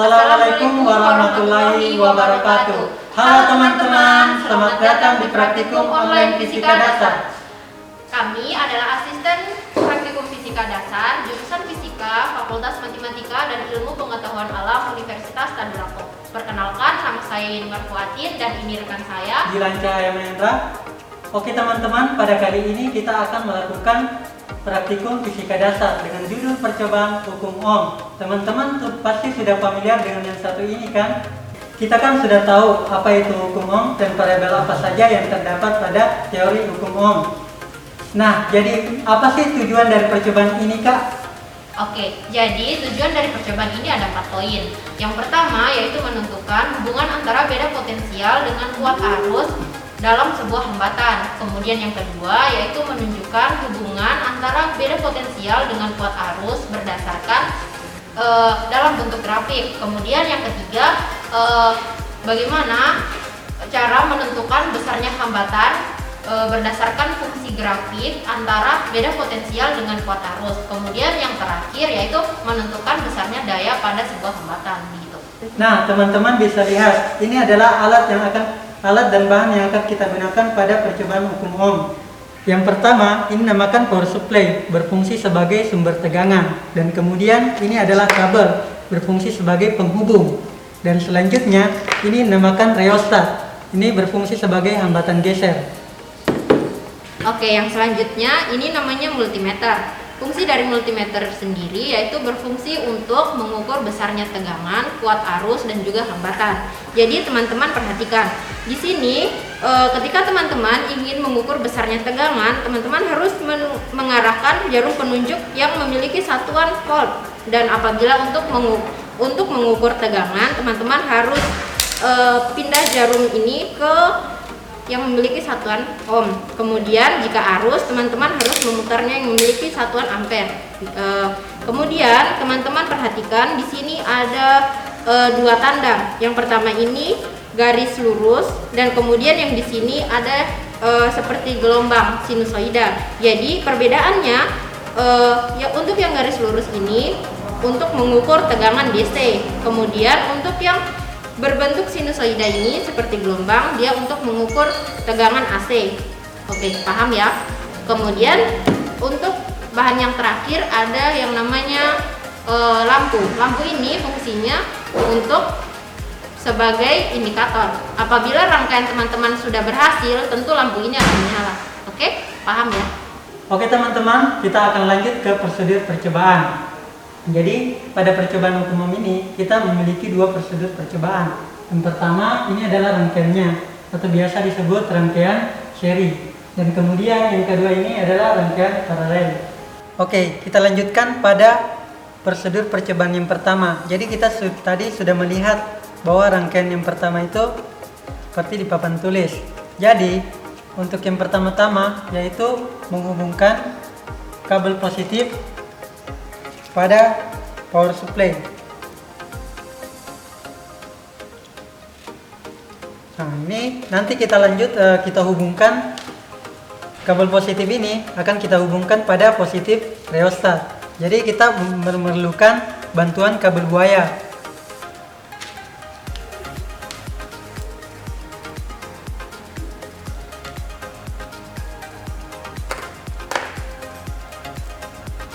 Assalamualaikum warahmatullahi wabarakatuh. Halo teman-teman, selamat datang di Praktikum Online Fisika Dasar. Kami adalah asisten Praktikum Fisika Dasar, jurusan Fisika, Fakultas Matematika dan Ilmu Pengetahuan Alam Universitas Tadulako. Perkenalkan, nama saya Yeni Marfuatin dan ini rekan saya Gilang Cahaya Mahendra. Oke teman-teman, pada kali ini kita akan melakukan Praktikum Fisika Dasar dengan judul percobaan hukum Ohm. Teman-teman pasti sudah familiar dengan yang satu ini kan? Kita kan sudah tahu apa itu hukum Ohm dan variabel apa saja yang terdapat pada teori hukum Ohm. Nah, jadi apa sih tujuan dari percobaan ini, Kak? Oke, jadi tujuan dari percobaan ini ada 4 poin. Yang pertama yaitu menentukan hubungan antara beda potensial dengan kuat arus dalam sebuah hambatan. Kemudian yang kedua yaitu menunjukkan hubungan antara beda potensial dengan kuat arus berdasarkan dalam bentuk grafik. Kemudian yang ketiga bagaimana cara menentukan besarnya hambatan berdasarkan fungsi grafik antara beda potensial dengan kuat arus. Kemudian yang terakhir yaitu menentukan besarnya daya pada sebuah hambatan gitu. Nah, teman-teman bisa lihat, ini adalah alat dan bahan yang akan kita gunakan pada percobaan hukum Ohm. Yang pertama, ini namakan power supply, berfungsi sebagai sumber tegangan. Dan kemudian ini adalah kabel, berfungsi sebagai penghubung. Dan selanjutnya, ini namakan rheostat, ini berfungsi sebagai hambatan geser. Oke, yang selanjutnya ini namanya multimeter. Fungsi dari multimeter sendiri yaitu berfungsi untuk mengukur besarnya tegangan, kuat arus, dan juga hambatan. Jadi teman-teman perhatikan, di sini ketika teman-teman ingin mengukur besarnya tegangan, teman-teman harus mengarahkan jarum penunjuk yang memiliki satuan volt. Dan apabila untuk mengukur tegangan, teman-teman harus pindah jarum ini ke yang memiliki satuan ohm. Kemudian jika arus, teman-teman harus memutarnya yang memiliki satuan ampere. Kemudian teman-teman perhatikan di sini ada 2 tanda. Yang pertama ini garis lurus dan kemudian yang di sini ada seperti gelombang sinusoida. Jadi perbedaannya ya untuk yang garis lurus ini untuk mengukur tegangan DC. Kemudian untuk yang berbentuk sinusoida ini seperti gelombang, dia untuk mengukur tegangan AC. Oke, paham ya? Kemudian untuk bahan yang terakhir ada yang namanya lampu. Lampu ini fungsinya untuk sebagai indikator. Apabila rangkaian teman-teman sudah berhasil, tentu lampu ini akan menyala. Oke, paham ya? Oke teman-teman, kita akan lanjut ke prosedur percobaan. Jadi pada percobaan hukum Ohm ini kita memiliki 2 prosedur percobaan. Yang pertama ini adalah rangkaiannya atau biasa disebut rangkaian seri. Dan kemudian yang kedua ini adalah rangkaian paralel. Oke, kita lanjutkan pada prosedur percobaan yang pertama. Jadi kita tadi sudah melihat bahwa rangkaian yang pertama itu seperti di papan tulis. Jadi untuk yang pertama-tama yaitu menghubungkan kabel positif pada power supply. Nah, ini nanti kita lanjut, kita hubungkan kabel positif ini akan kita hubungkan pada positif rheostat. Jadi kita memerlukan bantuan kabel buaya.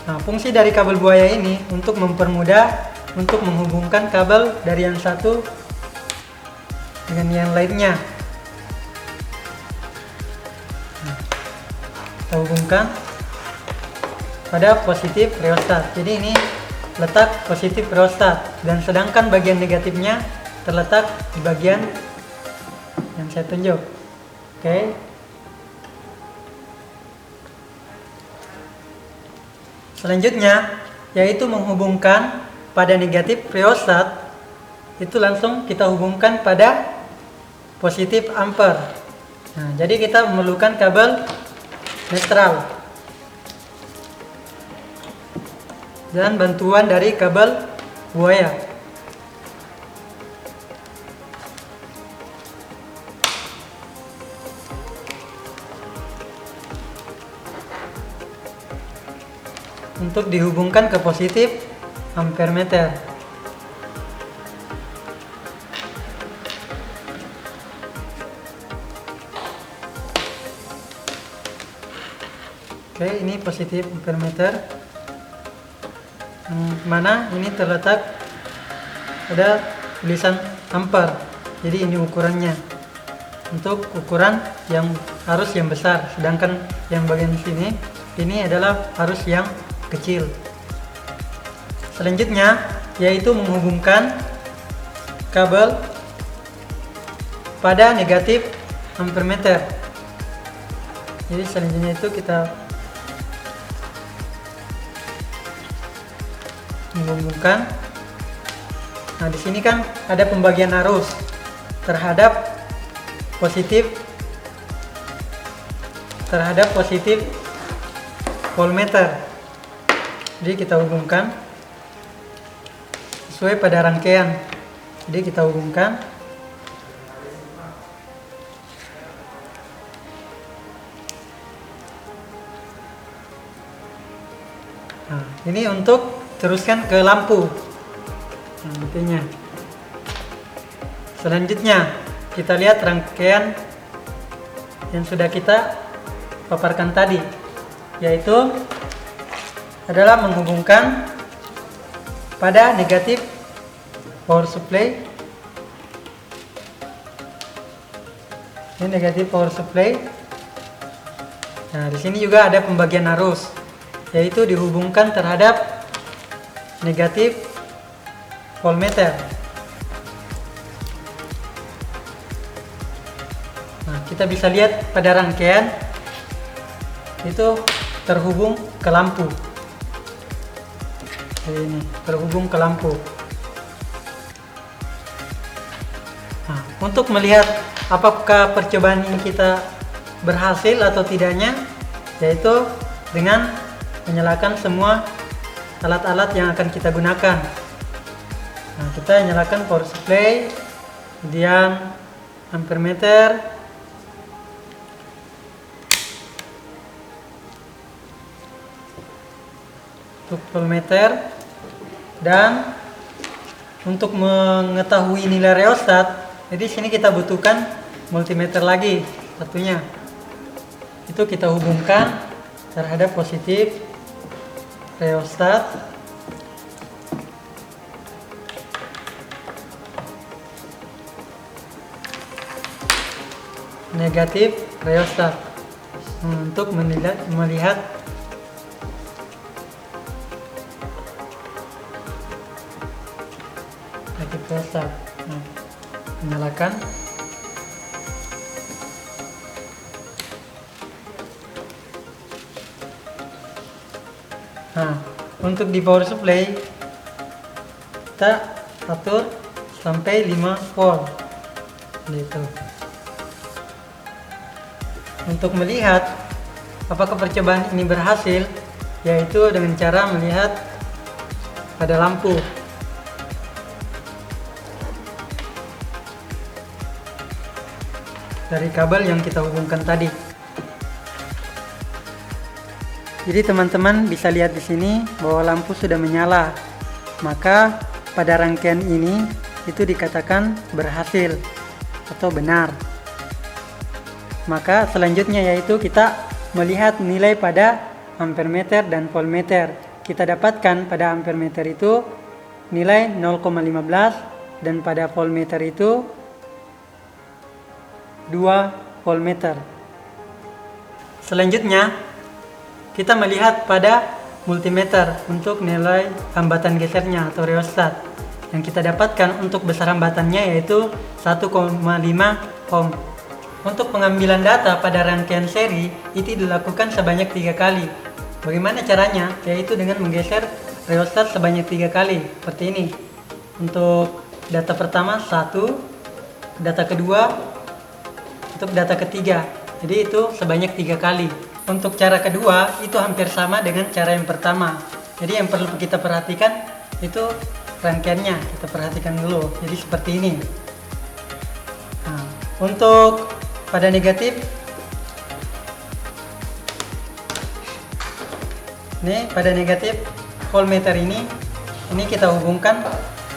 Nah, fungsi dari kabel buaya ini untuk mempermudah untuk menghubungkan kabel dari yang satu dengan yang lainnya. Nah, kita hubungkan pada positif rheostat. Jadi ini letak positif rheostat dan sedangkan bagian negatifnya terletak di bagian yang saya tunjuk. Oke. Selanjutnya yaitu menghubungkan pada negatif rheostat, itu langsung kita hubungkan pada positif ampere. Nah, jadi kita memerlukan kabel netral dan bantuan dari kabel buaya. untuk dihubungkan ke positif ampere meter. supply, ini positif ampermeter, yang mana ini terletak ada tulisan ampere. Jadi ini ukurannya untuk ukuran yang arus yang besar, sedangkan yang bagian sini ini adalah arus yang kecil. Selanjutnya yaitu menghubungkan kabel pada negatif ampermeter. Jadi selanjutnya itu kita menghubungkan. Nah, di sini kan ada pembagian arus terhadap positif voltmeter. Jadi kita hubungkan sesuai pada rangkaian. Jadi kita hubungkan. Nah, ini untuk teruskan ke lampu. Nah, intinya. Selanjutnya kita lihat rangkaian yang sudah kita paparkan tadi, yaitu adalah menghubungkan pada negatif power supply. Ini negatif power supply. Nah, di sini juga ada pembagian arus, yaitu dihubungkan terhadap negatif voltmeter. Nah, kita bisa lihat pada rangkaian itu terhubung ke lampu. Ini terhubung ke lampu. Nah, untuk melihat apakah percobaan ini kita berhasil atau tidaknya, yaitu dengan menyalakan semua alat-alat yang akan kita gunakan. Nah, kita nyalakan power supply, kemudian ampermeter, untuk voltmeter, dan untuk mengetahui nilai rheostat, jadi sini kita butuhkan multimeter lagi satunya. Itu kita hubungkan terhadap positif rheostat, negatif rheostat, untuk melihat negatif rheostat. Nah, menyalakan. Nah, untuk di power supply kita atur sampai 5 volt gitu. Untuk melihat apakah percobaan ini berhasil, yaitu dengan cara melihat pada lampu. Dari kabel yang kita hubungkan tadi. Jadi teman-teman bisa lihat di sini bahwa lampu sudah menyala. Maka pada rangkaian ini itu dikatakan berhasil atau benar. Maka selanjutnya yaitu kita melihat nilai pada ampermeter dan voltmeter. Kita dapatkan pada ampermeter itu nilai 0,15 dan pada voltmeter itu 2 voltmeter. Selanjutnya kita melihat pada multimeter untuk nilai hambatan gesernya atau rheostat. Yang kita dapatkan untuk besar hambatannya yaitu 1,5 ohm. Untuk pengambilan data pada rangkaian seri itu dilakukan sebanyak 3 kali. Bagaimana caranya? Yaitu dengan menggeser rheostat sebanyak 3 kali seperti ini. Untuk data pertama 1, data kedua, untuk data ketiga. Jadi itu sebanyak 3 kali. Untuk cara kedua itu hampir sama dengan cara yang pertama. Jadi yang perlu kita perhatikan itu rangkaiannya. Kita perhatikan dulu. Jadi seperti ini. Nah, untuk pada negatif, ini pada negatif voltmeter ini kita hubungkan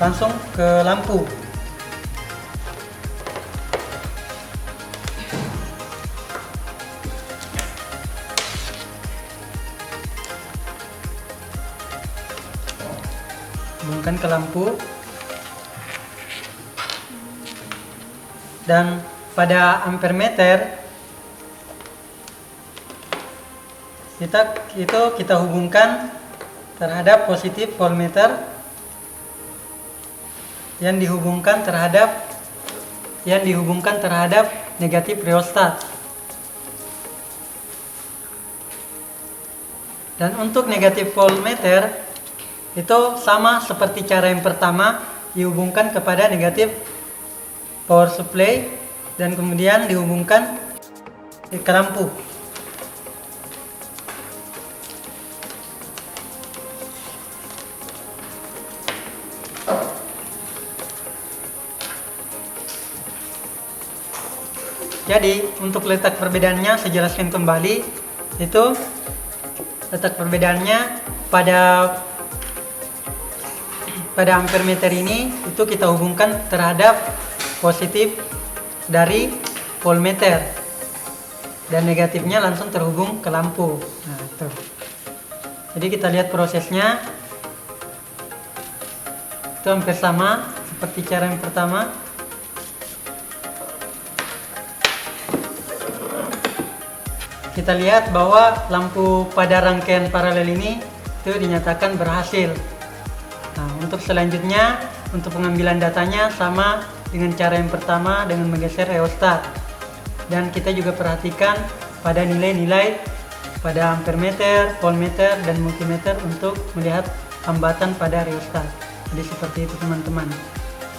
langsung ke lampu. hubungkan ke lampu. Dan pada ampermeter kita hubungkan terhadap positif voltmeter yang dihubungkan terhadap negatif rheostat. Dan untuk negatif voltmeter itu sama seperti cara yang pertama, dihubungkan kepada negatif power supply dan kemudian dihubungkan ke lampu. Jadi untuk letak perbedaannya saya jelaskan kembali. Itu letak perbedaannya pada ampermeter ini itu kita hubungkan terhadap positif dari voltmeter dan negatifnya langsung terhubung ke lampu. Nah, itu. Jadi kita lihat prosesnya. Itu hampir sama seperti cara yang pertama. Kita lihat bahwa lampu pada rangkaian paralel ini itu dinyatakan berhasil. Nah, untuk selanjutnya, untuk pengambilan datanya sama dengan cara yang pertama dengan menggeser rheostat. Dan kita juga perhatikan pada nilai-nilai pada ampermeter, voltmeter, dan multimeter untuk melihat hambatan pada rheostat. Jadi seperti itu teman-teman.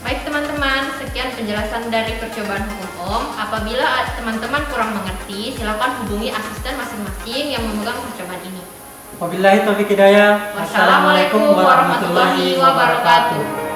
Baik teman-teman, sekian penjelasan dari percobaan hukum Ohm. Apabila teman-teman kurang mengerti, silakan hubungi asisten masing-masing yang memegang percobaan ini. Wabillahi taufiq hidayah. Wassalamualaikum warahmatullahi wabarakatuh.